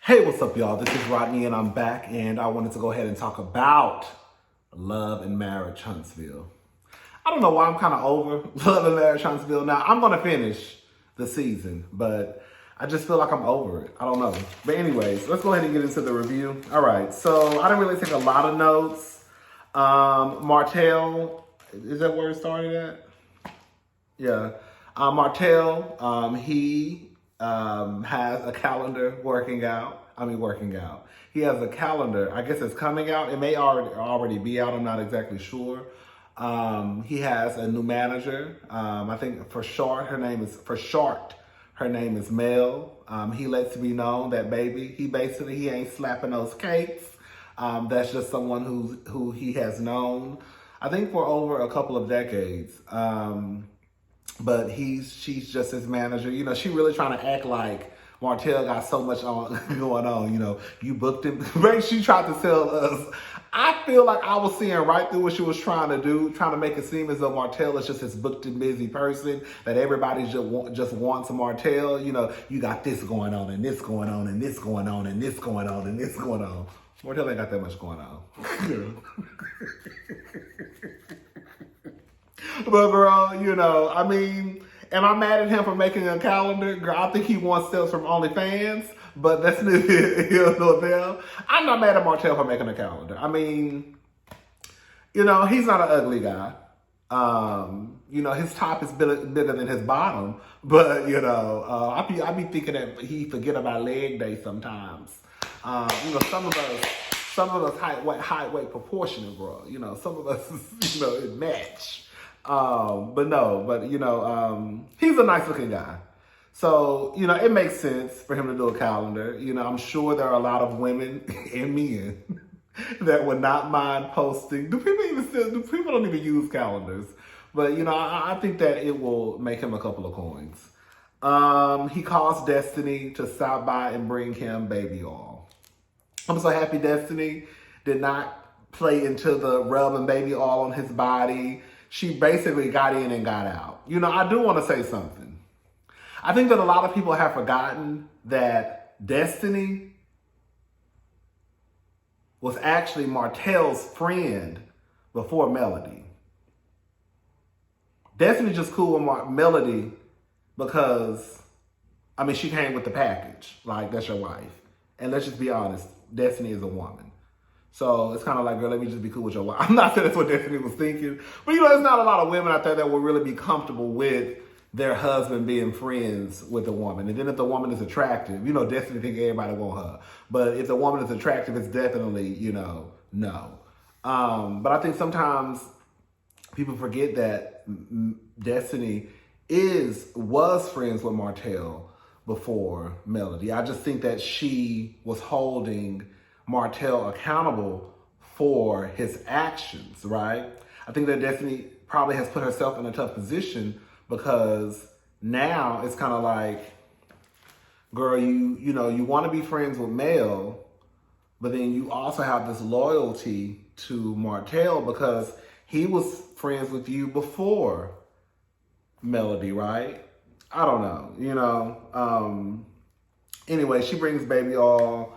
Hey, what's up, y'all? This is Rodney, and I'm back, and I wanted to go ahead and talk about Love and Marriage Huntsville. I don't know why I'm kind of over Love and Marriage Huntsville. Now, I'm going to finish the season, but I just feel like I'm over it. I don't know. But anyways, let's go ahead and get into the review. All right, so I didn't really take a lot of notes. Martell, is that where it started at? Yeah. Martell, he has a calendar working out. He has a calendar. I guess it's coming out. It may already be out. I'm not exactly sure. He has a new manager. I think for short, her name is Mel. He lets it be known that he ain't slapping those cakes. That's just someone who he has known, I think, for over a couple of decades. But she's just his manager. You know, she really trying to act like Martell got so much going on. You know, you booked him. She tried to tell us. I feel like I was seeing right through what she was trying to do, trying to make it seem as though Martell is just this booked and busy person, that everybody just wants a Martell. You know, you got this going on, and this going on, and this going on, and this going on, and this going on. Martell ain't got that much going on. But girl, you know, I mean, am I mad at him for making a calendar? Girl, I think he wants sales from OnlyFans, but that's neither here nor there. I'm not mad at Martell for making a calendar. I mean, you know, he's not an ugly guy. You know, his top is bigger than his bottom, but you know, I be thinking that he forget about leg day sometimes. You know, some of us height weight proportional, girl. You know, some of us, you know, it match. But you know, he's a nice looking guy. So, you know, it makes sense for him to do a calendar. You know, I'm sure there are a lot of women and men that would not mind posting. Do people don't even use calendars? But, you know, I think that it will make him a couple of coins. He calls Destiny to stop by and bring him baby oil. I'm so happy Destiny did not play into the rubbing baby oil on his body. She basically got in and got out. You know, I do want to say something. I think that a lot of people have forgotten that Destiny was actually Martell's friend before Melody. Destiny just cool with Melody because, I mean, she came with the package. Like, that's your wife. And let's just be honest, Destiny is a woman. So it's kind of like, girl, let me just be cool with your wife. I'm not saying that's what Destiny was thinking. But, you know, there's not a lot of women out there that will really be comfortable with their husband being friends with a woman. And then if the woman is attractive, you know, Destiny think everybody want her. But if the woman is attractive, it's definitely, you know, no. But I think sometimes people forget that Destiny was friends with Martell before Melody. I just think that she was holding Martell accountable for his actions, right? I think that Destiny probably has put herself in a tough position because now it's kind of like, girl, you know, you want to be friends with Mel, but then you also have this loyalty to Martell because he was friends with you before Melody, right? I don't know, you know. Anyway, she brings baby all.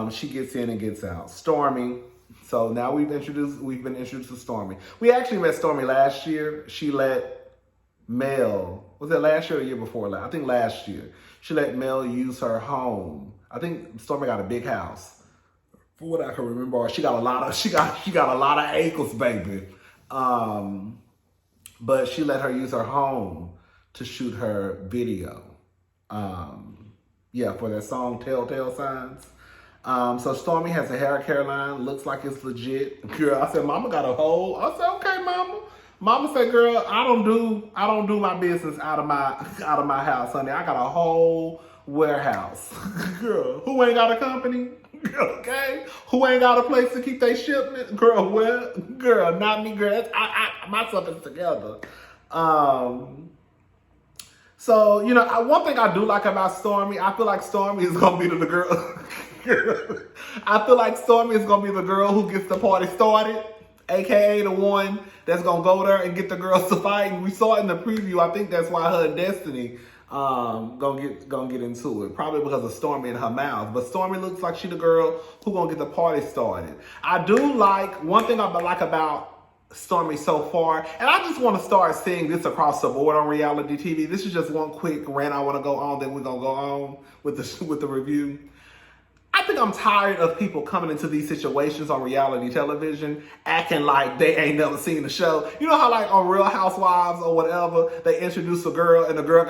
She gets in and gets out. Stormy. So now we've been introduced to Stormy. We actually met Stormy last year. She let Mel, was it last year or the year before last? I think last year. She let Mel use her home. I think Stormy got a big house. For what I can remember, she got a lot of acres, baby. But she let her use her home to shoot her video. Yeah, for that song Telltale Signs. So Stormy has a hair care line, looks like it's legit. Girl, I said, Mama got a hole. I said, okay, Mama. Mama said, girl, I don't do my business out of my house, honey. I got a whole warehouse. Girl, who ain't got a company? Okay? Who ain't got a place to keep their shipment? Girl, well, girl, not me, girl. My stuff is together. So, you know, one thing I do like about Stormy, I feel like Stormy is gonna be the girl. I feel like Stormy is gonna be the girl who gets the party started, aka the one that's gonna go there and get the girls to fight. And we saw it in the preview. I think that's why her and Destiny Gonna get into it. Probably because of Stormy in her mouth. But Stormy looks like she the girl who gonna get the party started. I do like, one thing I like about Stormy so far, and I just want to start seeing this across the board on reality TV. This is just one quick rant I want to go on, then we're gonna go on with the review. I think I'm tired of people coming into these situations on reality television acting like they ain't never seen the show. You know how like on Real Housewives or whatever, they introduce a girl and the girl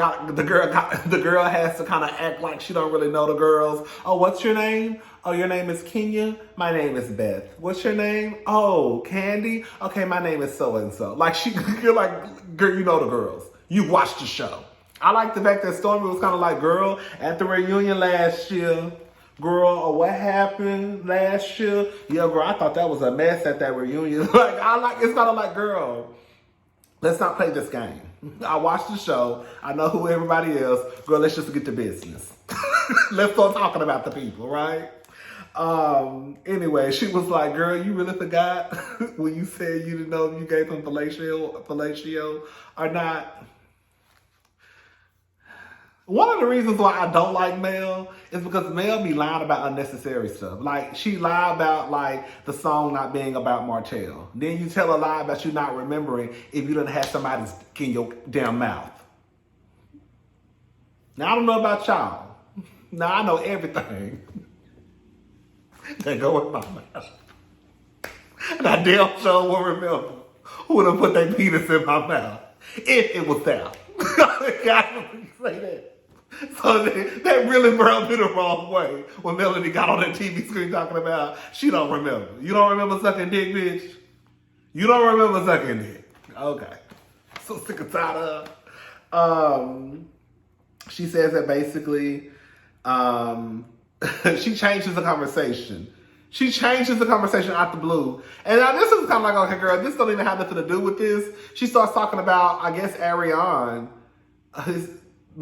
has to kind of act like she don't really know the girls. Oh, what's your name? Oh, your name is Kenya? My name is Beth. What's your name? Oh, Candy? Okay, my name is so-and-so. Like you're like, girl, you know the girls. You watched the show. I like the fact that Stormy was kind of like, girl, at the reunion last year, girl, or what happened last year? Yeah, girl, I thought that was a mess at that reunion. It's kind of like, girl, let's not play this game. I watched the show. I know who everybody is. Girl, let's just get to business. Let's start talking about the people, right? Anyway, she was like, girl, you really forgot when you said you didn't know if you gave him fellatio or not? One of the reasons why I don't like Mel is because Mel be lying about unnecessary stuff. Like, she lied about, like, the song not being about Martell. Then you tell a lie about you not remembering if you didn't have somebody in your damn mouth. Now, I don't know about y'all. Now, I know everything that go in my mouth. And I damn sure will remember who would have put their penis in my mouth if it was there. I don't say that. So that really rubbed me the wrong way when Melody got on that TV screen talking about she don't remember. You don't remember sucking dick, bitch? You don't remember sucking dick. Okay. So sick and tired of. She says that basically she changes the conversation. She changes the conversation out the blue. And now this is kind of like, okay, girl, this don't even have nothing to do with this. She starts talking about, I guess, Ariane, his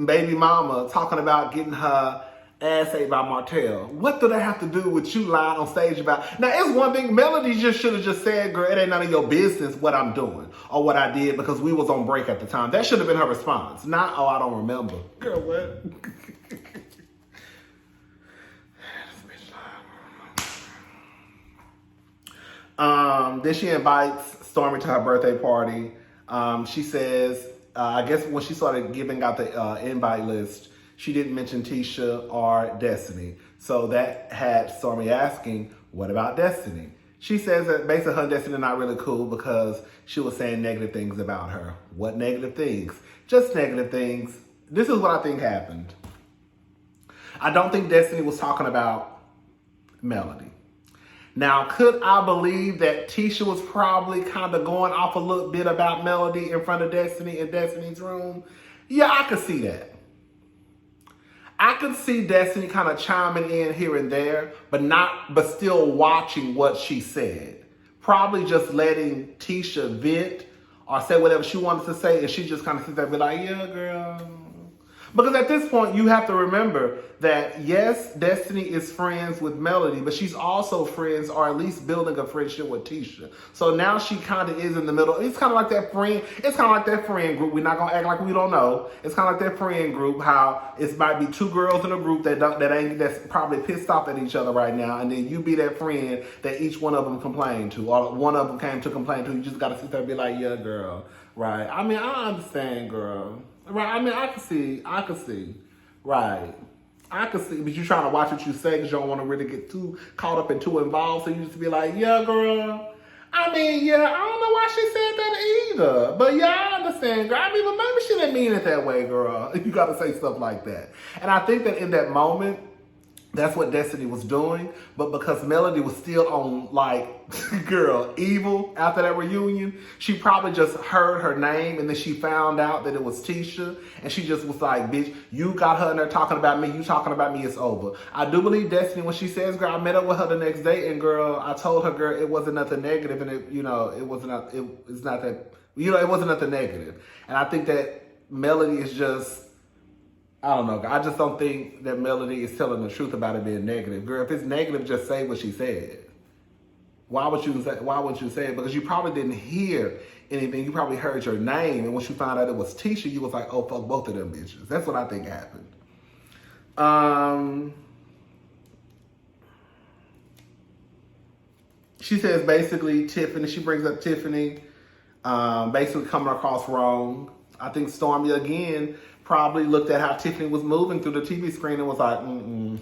baby mama, talking about getting her ass ate by Martell. What do that have to do with you lying on stage about? Now, it's one thing. Melody just should have just said, girl, it ain't none of your business what I'm doing or what I did because we was on break at the time. That should have been her response. Not, oh, I don't remember. Girl, what? Then she invites Stormy to her birthday party. She says, I guess when she started giving out the invite list, she didn't mention Tisha or Destiny. So that had Stormy asking, what about Destiny? She says that basically her and Destiny are not really cool because she was saying negative things about her. What negative things? Just negative things. This is what I think happened. I don't think Destiny was talking about Melody. Now, could I believe that Tisha was probably kind of going off a little bit about Melody in front of Destiny in Destiny's room? Yeah, I could see that. I could see Destiny kind of chiming in here and there, but still watching what she said. Probably just letting Tisha vent or say whatever she wanted to say, and she just kind of sits there and be like, yeah, girl. Because at this point, you have to remember that, yes, Destiny is friends with Melody, but she's also friends, or at least building a friendship with Tisha. So now she kind of is in the middle. It's kind of like that friend. It's kind of like that friend group. We're not going to act like we don't know. It's kind of like that friend group, how it might be two girls in a group that's probably pissed off at each other right now, and then you be that friend that each one of them complained to, or one of them came to complain to. You just got to sit there and be like, yeah, girl, right? I mean, I understand, girl. Right, I mean, I can see, right. I can see, but you're trying to watch what you say because you don't want to really get too caught up and too involved. So you just be like, yeah, girl. I mean, yeah, I don't know why she said that either. But yeah, I understand, girl. I mean, but maybe she didn't mean it that way, girl. You got to say stuff like that. And I think that in that moment, that's what Destiny was doing. But because Melody was still on, like, girl, evil after that reunion, she probably just heard her name and then she found out that it was Tisha. And she just was like, bitch, you got her in there talking about me. You talking about me, it's over. I do believe Destiny when she says, girl, I met up with her the next day. And, girl, I told her, girl, it wasn't nothing negative. And, it wasn't nothing negative. And I think that Melody is just, I don't know. I just don't think that Melody is telling the truth about it being negative. Girl, if it's negative, just say what she said. Why would you say it? Because you probably didn't hear anything. You probably heard your name, and once you found out it was Tisha, you was like, oh, fuck both of them bitches. That's what I think happened. She says basically Tiffany, she brings up Tiffany, basically coming across wrong. I think Stormy again probably looked at how Tiffany was moving through the TV screen and was like,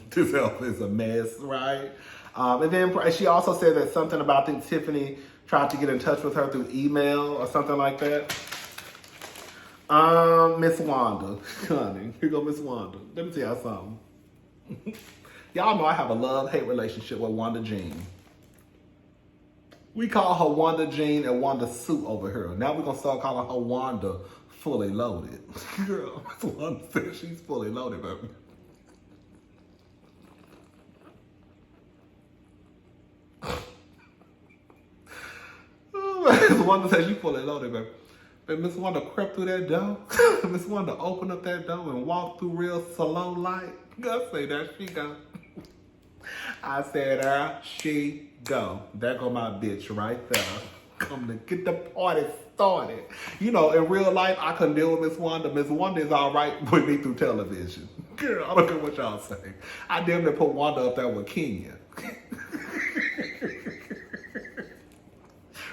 this elf is a mess, right? And then she also said that something about, I think Tiffany tried to get in touch with her through email or something like that. Miss Wanda, honey, here go Miss Wanda. Let me tell y'all something. Y'all know I have a love-hate relationship with Wanda Jean. We call her Wanda Jean and Wanda Sue over here. Now we're going to start calling her Wanda Fully Loaded. Girl, Miss Wanda said she's fully loaded, baby. Miss Wanda said she's fully loaded, baby. But Miss Wanda crept through that door. Miss Wanda opened up that door and walked through real slow light. I say there she go. I said there she go. There go my bitch right there. Come to get the party started. You know, in real life, I couldn't deal with Miss Wanda. Miss Wanda is all right with me through television. Girl, I don't care what y'all say. I damn near put Wanda up there with Kenya.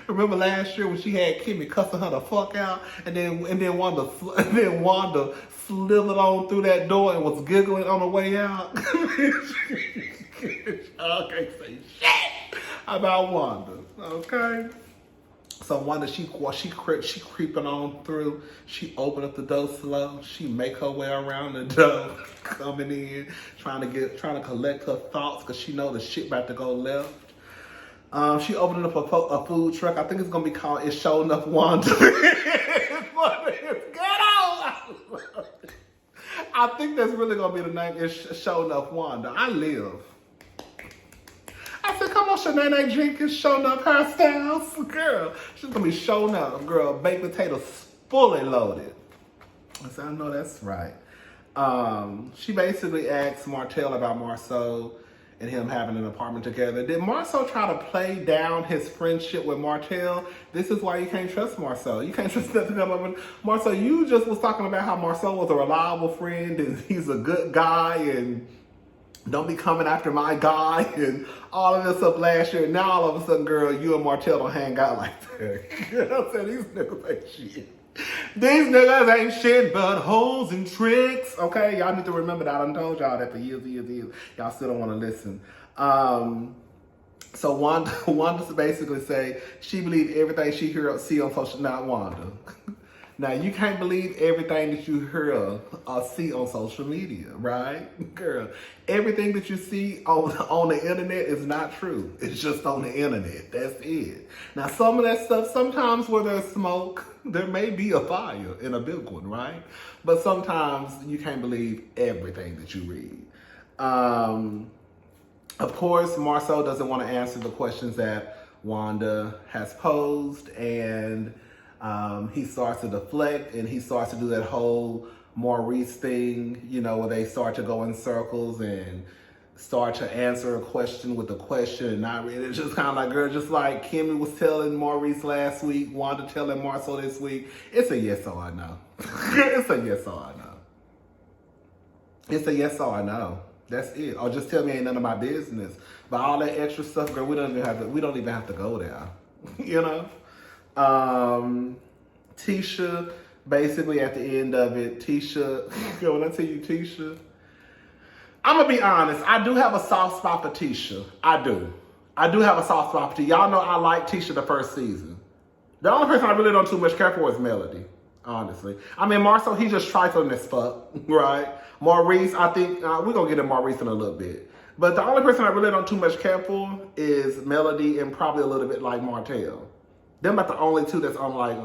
Remember last year when she had Kimmy cussing her the fuck out, and then Wanda slithered on through that door and was giggling on the way out. Y'all can't say shit about Wanda, okay? So Wanda, she creeping on through. She opened up the door slow. She make her way around the door, coming in, trying to collect her thoughts because she know the shit about to go left. She opened up a food truck. I think it's gonna be called "It's Show Enough Wanda." I think that's really gonna be the name. It's Show Enough Wanda. I live. I said, come on, Shanae Jenkins, showing up hairstyles. Girl, she's gonna be showing up, girl. Baked potatoes fully loaded. I said, I know that's right. She basically asked Martell about Marceau and him having an apartment together. Did Marceau try to play down his friendship with Martell? This is why you can't trust Marceau. You can't trust nothing about Marceau. You just was talking about how Marceau was a reliable friend and he's a good guy and don't be coming after my guy and all of this stuff last year. Now all of a sudden, girl, you and Martell don't hang out like that. You know what I'm saying? These niggas ain't shit. These niggas ain't shit but hoes and tricks. Okay, y'all need to remember that. I done told y'all that for years. Y'all still don't want to listen. So Wanda basically say she believed everything she see on social. Not Wanda. Now you can't believe everything that you hear or see on social media, right, girl? Everything that you see on the internet is not true. It's just on the internet. That's it. Now some of that stuff, sometimes where there's smoke, there may be a fire in a big one, right? But sometimes you can't believe everything that you read. Of course, Marceau doesn't want to answer the questions that Wanda has posed, and he starts to deflect and he starts to do that whole Maurice thing, you know, where they start to go in circles and start to answer a question with a question and not really. It's just kind of like, girl, just like Kimmy was telling Maurice last week, Wanda telling Marceau this week. It's a yes or I know. It's a yes or I know. It's a yes or I know. That's it. Or just tell me ain't none of my business. But all that extra stuff, girl, we don't even have to go there. You know? Tisha, basically at the end of it, Tisha, when I tell you Tisha, I'm gonna be honest, I do have a soft spot for Tisha. I do have a soft spot for Tisha. Y'all know I like Tisha the first season. The only person I really don't too much care for is Melody, honestly. I mean, Marceau, he just trifling as fuck, right? Maurice, I think, we're gonna get to Maurice in a little bit. But the only person I really don't too much care for is Melody and probably a little bit like Martell. Them about the only two that's on like,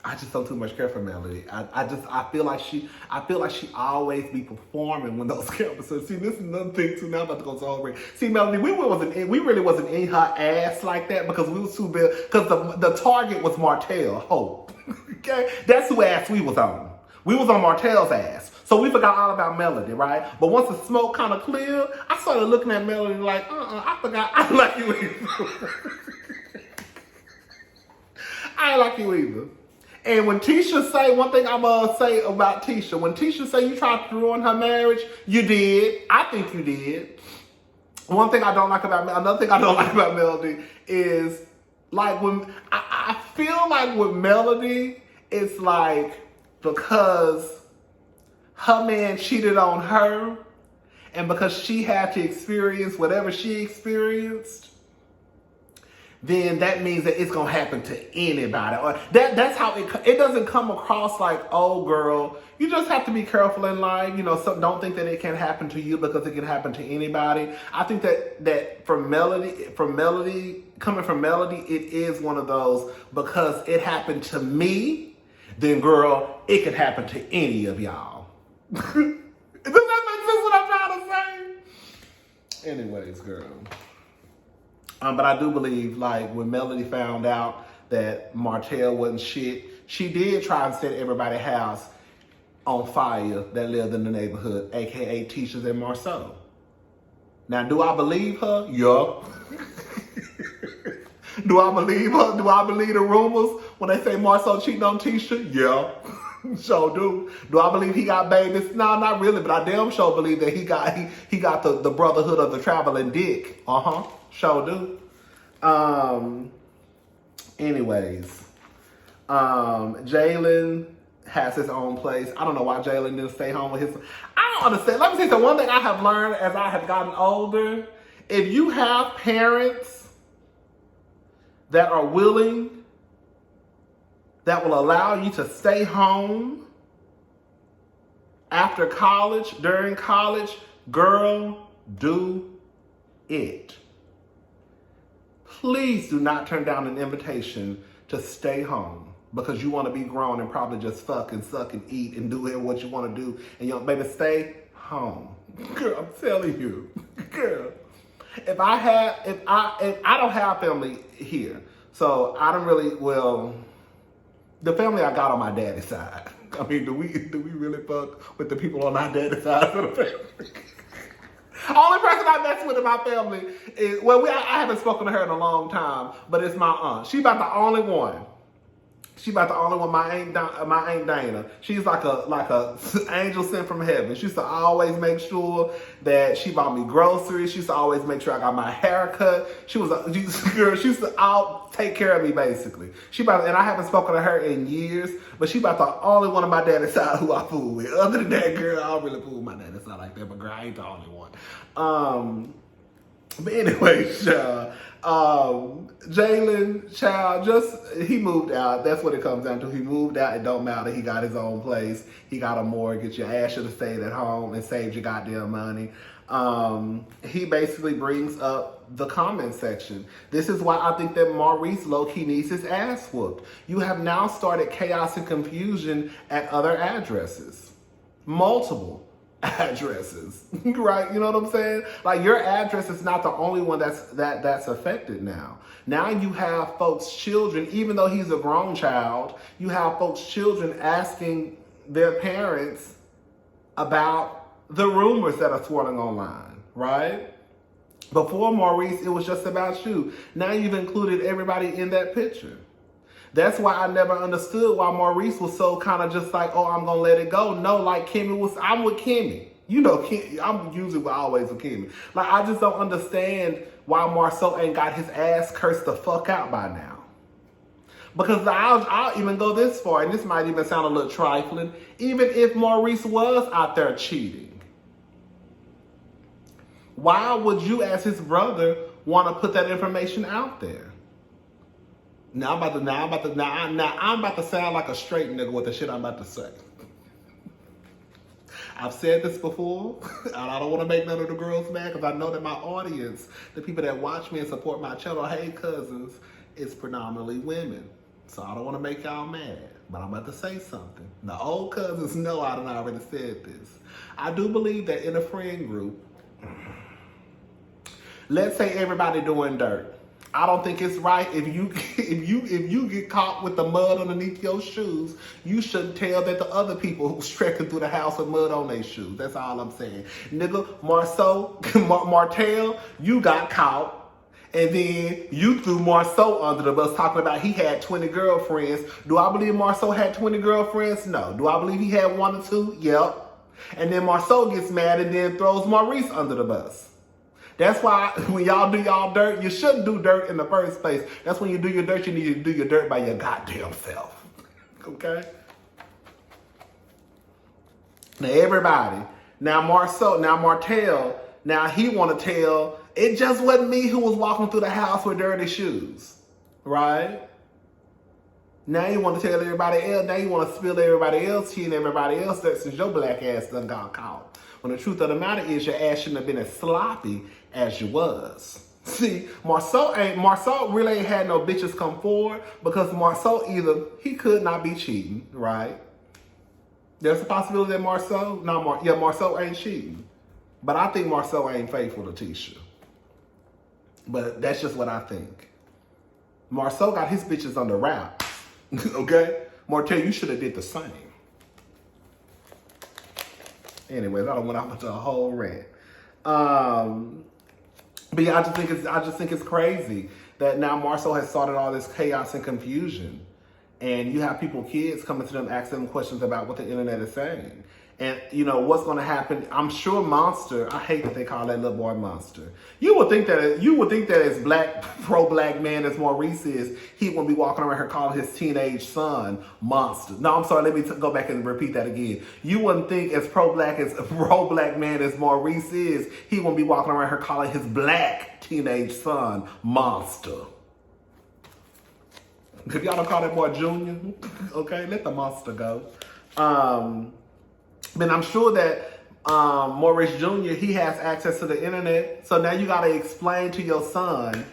I just don't too much care for Melody. I feel like she always be performing when those cameras. So see, this is another thing too. Now I'm about to go so over. See, Melody, we really wasn't in her ass like that because we was too big. Because the target was Martell, Hope. Okay, that's who ass we was on. We was on Martell's ass. So we forgot all about Melody, right? But once the smoke kind of cleared, I started looking at Melody like, I forgot. I don't like you either. I ain't like you either. And when Tisha say, one thing I'm going to say about Tisha, when Tisha say you tried to ruin her marriage, you did. I think you did. One thing I don't like about Melody, another thing I don't like about Melody is like when, I feel like with Melody, it's like because her man cheated on her and because she had to experience whatever she experienced, then that means that it's gonna happen to anybody. Or that's how it doesn't come across like, oh girl, you just have to be careful in life. You know, so don't think that it can happen to you because it can happen to anybody. I think that for Melody, coming from Melody, it is one of those because it happened to me, then girl, it could happen to any of y'all. Does that make sense what I'm trying to say? Anyways, girl. But I do believe, like, when Melody found out that Martell wasn't shit, she did try and set everybody's house on fire that lived in the neighborhood, a.k.a. Tisha's and Marceau. Now, do I believe her? Yeah. Do I believe her? Do I believe the rumors when they say Marceau cheating on Tisha? Yeah. Sure do. Do I believe he got babies? No, not really, but I damn sure believe that he got the brotherhood of the traveling dick. Sure do. Anyways, Jalen has his own place. I don't know why Jalen didn't stay home with his. I don't understand. Let me say, so one thing I have learned as I have gotten older, if you have parents that are willing, that will allow you to stay home after college, during college, girl, do it. Please do not turn down an invitation to stay home because you want to be grown and probably just fuck and suck and eat and do what you want to do. And you know, baby, stay home. Girl, I'm telling you. Girl. If I don't have family here. So I don't really, the family I got on my daddy's side. I mean, do we really fuck with the people on our daddy's side of the family? Only person I mess with in my family is, I haven't spoken to her in a long time, but it's my aunt. She about the only one. My Aunt Dana. She's like a angel sent from heaven. She used to always make sure that she bought me groceries. She used to always make sure I got my hair cut. She used to all take care of me basically. And I haven't spoken to her in years, but she about the only one on my daddy's side who I fool with. Other than that, girl, I don't really fool with my daddy's side like that, but girl, I ain't the only one. But anyway, Jalen, he moved out. That's what it comes down to. He moved out. It don't matter. He got his own place. He got a mortgage. Your ass should have stayed at home and saved your goddamn money. He basically brings up the comment section. This is why I think that Maurice low-key needs his ass whooped. You have now started chaos and confusion at other addresses. Multiple addresses, right? You know what I'm saying? Like, your address is not the only one that's affected now. Now you have folks' children, even though he's a grown child, you have folks' children asking their parents about the rumors that are swirling online, right? Before Maurice, it was just about you. Now you've included everybody in that picture. That's why I never understood why Maurice was so kind of just like, oh, I'm going to let it go. No, like I'm with Kimmy. You know, I'm usually always with Kimmy. Like, I just don't understand why Marceau ain't got his ass cursed the fuck out by now. Because I'll even go this far, and this might even sound a little trifling, even if Maurice was out there cheating, why would you as his brother want to put that information out there? Now I'm about to sound like a straight nigga with the shit I'm about to say. I've said this before, and I don't want to make none of the girls mad because I know that my audience, the people that watch me and support my channel, hey cousins, is predominantly women. So I don't want to make y'all mad, but I'm about to say something. The old cousins know I done already said this. I do believe that in a friend group, let's say everybody doing dirt. I don't think it's right if you if you get caught with the mud underneath your shoes, you shouldn't tell that the other people who's trekking through the house with mud on their shoes. That's all I'm saying. Nigga, Martell, you got caught. And then you threw Marceau under the bus talking about he had 20 girlfriends. Do I believe Marceau had 20 girlfriends? No. Do I believe he had 1 or 2? Yep. And then Marceau gets mad and then throws Maurice under the bus. That's why when y'all do y'all dirt, you shouldn't do dirt in the first place. That's when you do your dirt, you need to do your dirt by your goddamn self. Okay? Now everybody, now Martell, now he want to tell, it just wasn't me who was walking through the house with dirty shoes, right? Now you want to tell everybody else, now you want to spill everybody else tea and everybody else that since your black ass done got caught. When the truth of the matter is your ass shouldn't have been as sloppy as you was. See, Marceau really ain't had no bitches come forward because Marceau he could not be cheating, right? There's a possibility that Marceau ain't cheating. But I think Marceau ain't faithful to Tisha. But that's just what I think. Marceau got his bitches under wraps. Okay? Martell, you should have did the same. Anyways, I don't went off into a whole rant. But yeah, I just think it's crazy that now Marceau has started all this chaos and confusion. And you have kids coming to them, asking them questions about what the internet is saying. And, you know, what's going to happen, I'm sure Monster, I hate that they call that little boy Monster. You would think that as pro-black man as Maurice is, he wouldn't be walking around here calling his teenage son Monster. No, I'm sorry, let me go back and repeat that again. You wouldn't think as pro-black man as Maurice is, he wouldn't be walking around here calling his black teenage son Monster. If y'all don't call that boy Junior, okay, let the monster go. But I'm sure that Maurice Jr., he has access to the internet. So now you got to explain to your son,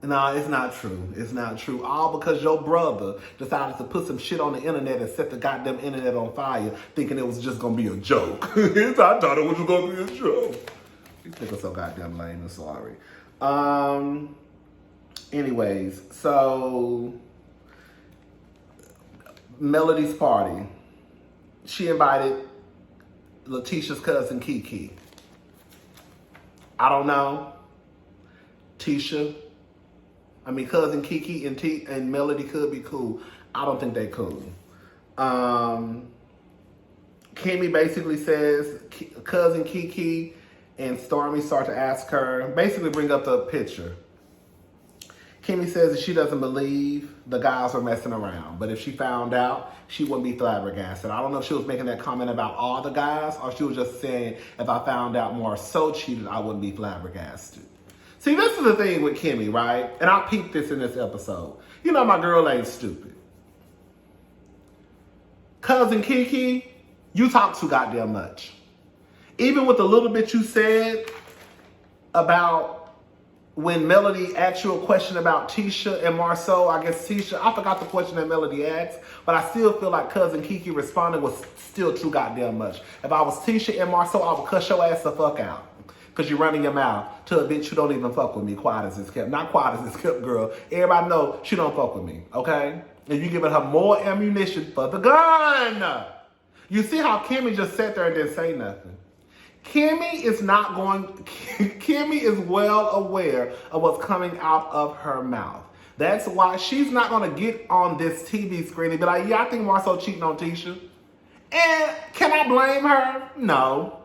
no, it's not true. It's not true. All because your brother decided to put some shit on the internet and set the goddamn internet on fire, thinking it was just going to be a joke. I thought it was going to be a joke. These niggas so goddamn lame. I'm sorry. Anyways, so Melody's party. She invited Letitia's cousin Kiki. I don't know. Cousin Kiki and Melody could be cool. I don't think they cool. Kimmy basically says cousin Kiki and Stormy start to ask her, basically bring up the picture. Kimmy says that she doesn't believe the guys were messing around, but if she found out, she wouldn't be flabbergasted. I don't know if she was making that comment about all the guys, or she was just saying, if I found out Marceau cheated, I wouldn't be flabbergasted. See, this is the thing with Kimmy, right? And I peeped this in this episode. You know my girl ain't stupid. Cousin Kiki, you talk too goddamn much. Even with the little bit you said about when Melody asked you a question about Tisha and Marceau, I forgot the question that Melody asked, but I still feel like cousin Kiki responded was still too goddamn much. If I was Tisha and Marceau, I would cuss your ass the fuck out. Because you're running your mouth to a bitch who don't even fuck with me, quiet as it's kept. Not quiet as it's kept, girl. Everybody know she don't fuck with me, okay? And you giving her more ammunition for the gun. You see how Kimmy just sat there and didn't say nothing. Kimmy is well aware of what's coming out of her mouth. That's why she's not going to get on this TV screen and be like, yeah, I think Marceau cheating on Tisha. And can I blame her? No.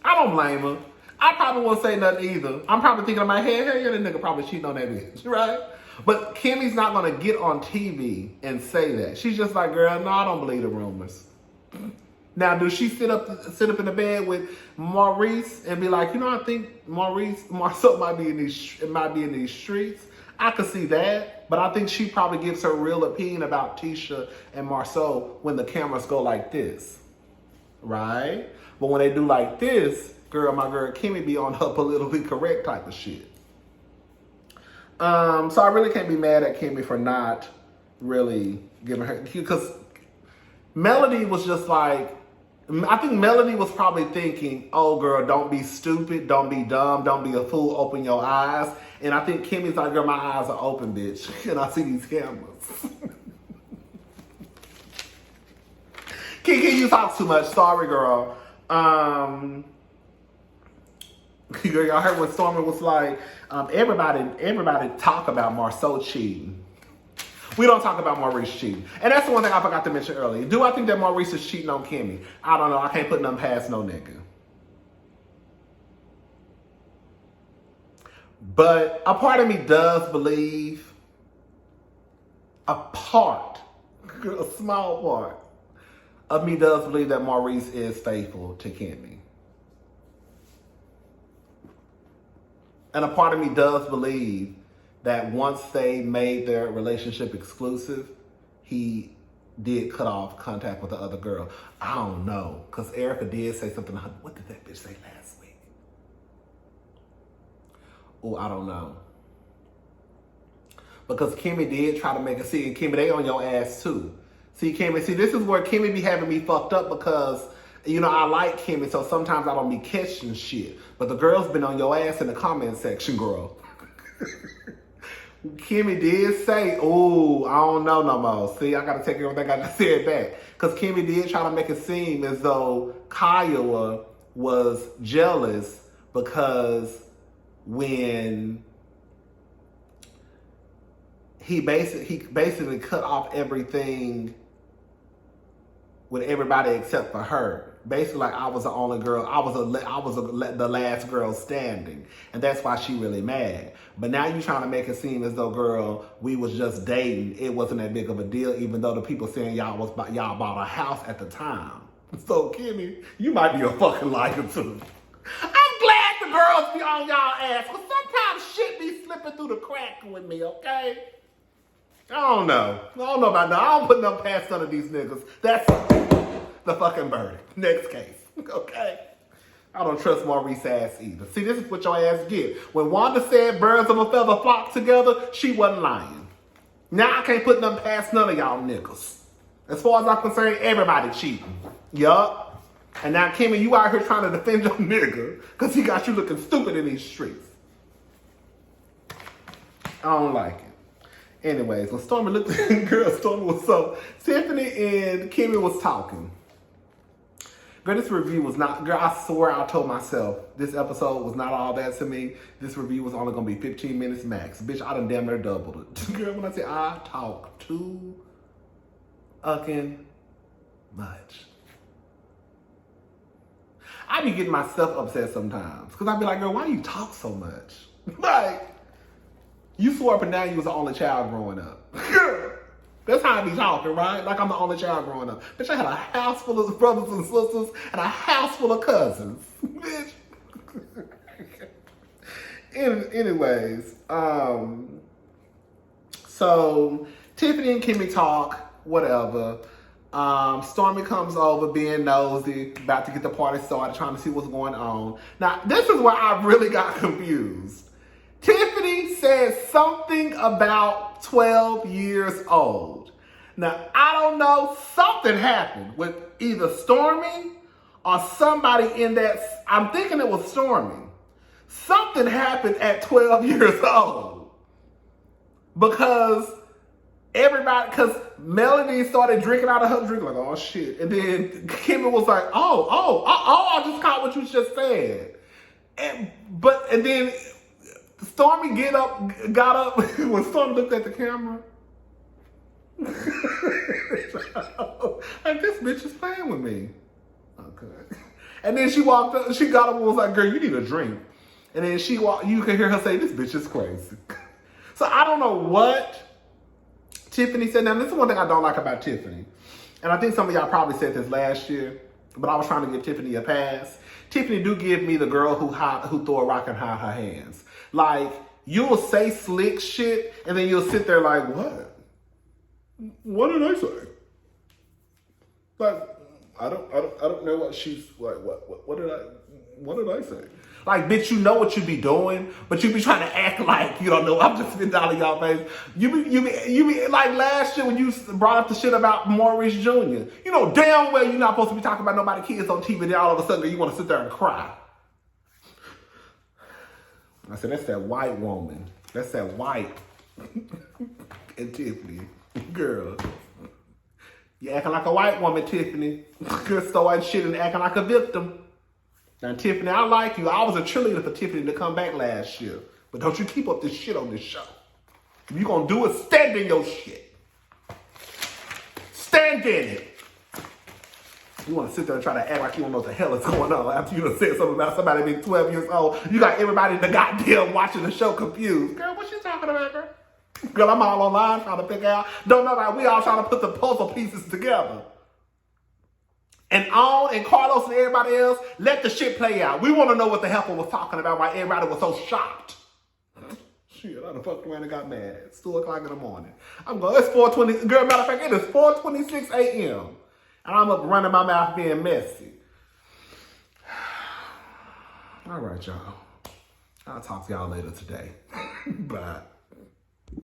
I don't blame her. I probably won't say nothing either. I'm probably thinking in my head, hell yeah, that nigga probably cheating on that bitch, right? But Kimmy's not going to get on TV and say that. She's just like, girl, no, I don't believe the rumors. Now, does she sit up in the bed with Maurice and be like, you know, I think Marceau might be in these streets? I could see that, but I think she probably gives her real opinion about Tisha and Marceau when the cameras go like this, right? But when they do like this, my girl Kimmy be on her politically correct type of shit. So I really can't be mad at Kimmy for not really giving her, because Melody was just like, I think Melody was probably thinking, oh girl, don't be stupid, don't be dumb, don't be a fool, open your eyes. And I think Kimmy's like, girl, my eyes are open, bitch. And I see these cameras. Kiki, you talk too much. Sorry, girl. Girl, y'all heard what Stormy was like. Everybody talk about Marceau cheating. We don't talk about Maurice cheating. And that's the one thing I forgot to mention earlier. Do I think that Maurice is cheating on Kimmy? I don't know. I can't put nothing past no nigga. But a part of me does believe, a small part of me does believe that Maurice is faithful to Kimmy. And a part of me does believe that once they made their relationship exclusive, he did cut off contact with the other girl. I don't know, because Erica did say something. What did that bitch say last week? Oh, I don't know. Because Kimmy did try to make a scene. Kimmy, they on your ass too. See, Kimmy, this is where Kimmy be having me fucked up because, you know, I like Kimmy, so sometimes I don't be catching shit. But the girls been on your ass in the comment section, girl. Kimmy did say, oh, I don't know no more. See, I got to take everything I just said back. Because Kimmy did try to make it seem as though Kyle was jealous because when he basically cut off everything with everybody except for her. Basically, like I was the only girl, I was the last girl standing, and that's why she really mad. But now you trying to make it seem as though, girl, we was just dating. It wasn't that big of a deal, even though the people saying y'all bought a house at the time. So Kimmy, you might be a fucking liar too. I'm glad the girls be on y'all ass, but sometimes shit be slipping through the crack with me, okay? I don't know about that. I don't put nothing past none of these niggas. That's the fucking verdict. Next case. Okay? I don't trust Maurice ass either. See, this is what your ass get. When Wanda said birds of a feather flock together, she wasn't lying. Now I can't put nothing past none of y'all niggas. As far as I'm concerned, everybody cheating. Yup. And now, Kimmy, you out here trying to defend your nigga because he got you looking stupid in these streets. I don't like it. Anyways, when Stormy looked at the girl, Stormy was so... Tiffany and Kimmy was talking. Girl, this review was not... Girl, I swear I told myself this episode was not all that to me. This review was only going to be 15 minutes max. Bitch, I done damn near doubled it. Girl, when I say I talk too fucking much. I be getting myself upset sometimes. Because I be like, girl, why do you talk so much? Like... You swore up and down you was the only child growing up. That's how I be talking, right? Like I'm the only child growing up. Bitch, I had a house full of brothers and sisters and a house full of cousins. Bitch. Anyways, so Tiffany and Kimmy talk, whatever. Stormy comes over being nosy, about to get the party started, trying to see what's going on. Now, this is where I really got confused. Tiffany said something about 12 years old. Now, I don't know, something happened with either Stormy or somebody in that, I'm thinking it was Stormy. Something happened at 12 years old. Because Melody started drinking out of her drink, like, oh shit. And then Kimmy was like, I just caught what you just said. And then Stormy got up when Stormy looked at the camera. Like, this bitch is playing with me. Okay. And then she walked up, she got up and was like, girl, you need a drink. And then you could hear her say, this bitch is crazy. So I don't know what Tiffany said. Now, this is one thing I don't like about Tiffany. And I think some of y'all probably said this last year, but I was trying to give Tiffany a pass. Tiffany do give me the girl who throw a rock and hide her hands. Like, you'll say slick shit, and then you'll sit there like, what? What did I say? Like, I don't know what she's like. What did I say? Like, bitch, you know what you be doing, but you be trying to act like you don't know. I'm just spitting down in y'all face. You be like last year when you brought up the shit about Maurice Jr. You know damn well you're not supposed to be talking about nobody kids on TV. Then all of a sudden you want to sit there and cry. I said that's that white woman. That's that white and Tiffany girl. You acting like a white woman, Tiffany. Good starting shit and acting like a victim. Now, Tiffany, I like you. I was a cheerleader for Tiffany to come back last year. But don't you keep up this shit on this show. If you gonna do it, stand in your shit. Stand in it. You wanna sit there and try to act like you don't know what the hell is going on after you done said something about somebody being 12 years old. You got everybody in the goddamn watching the show confused. Girl, what you talking about, girl? Girl, I'm all online trying to figure out. Don't know that we all trying to put the puzzle pieces together. And Carlos and everybody else, let the shit play out. We want to know what the heifer was talking about, why everybody was so shocked. Shit, I done fucked around and got mad. It's 2 o'clock in the morning. It's 4:20. Girl, matter of fact, it is 4:26 a.m. And I'm up running my mouth being messy. All right, y'all. I'll talk to y'all later today. Bye.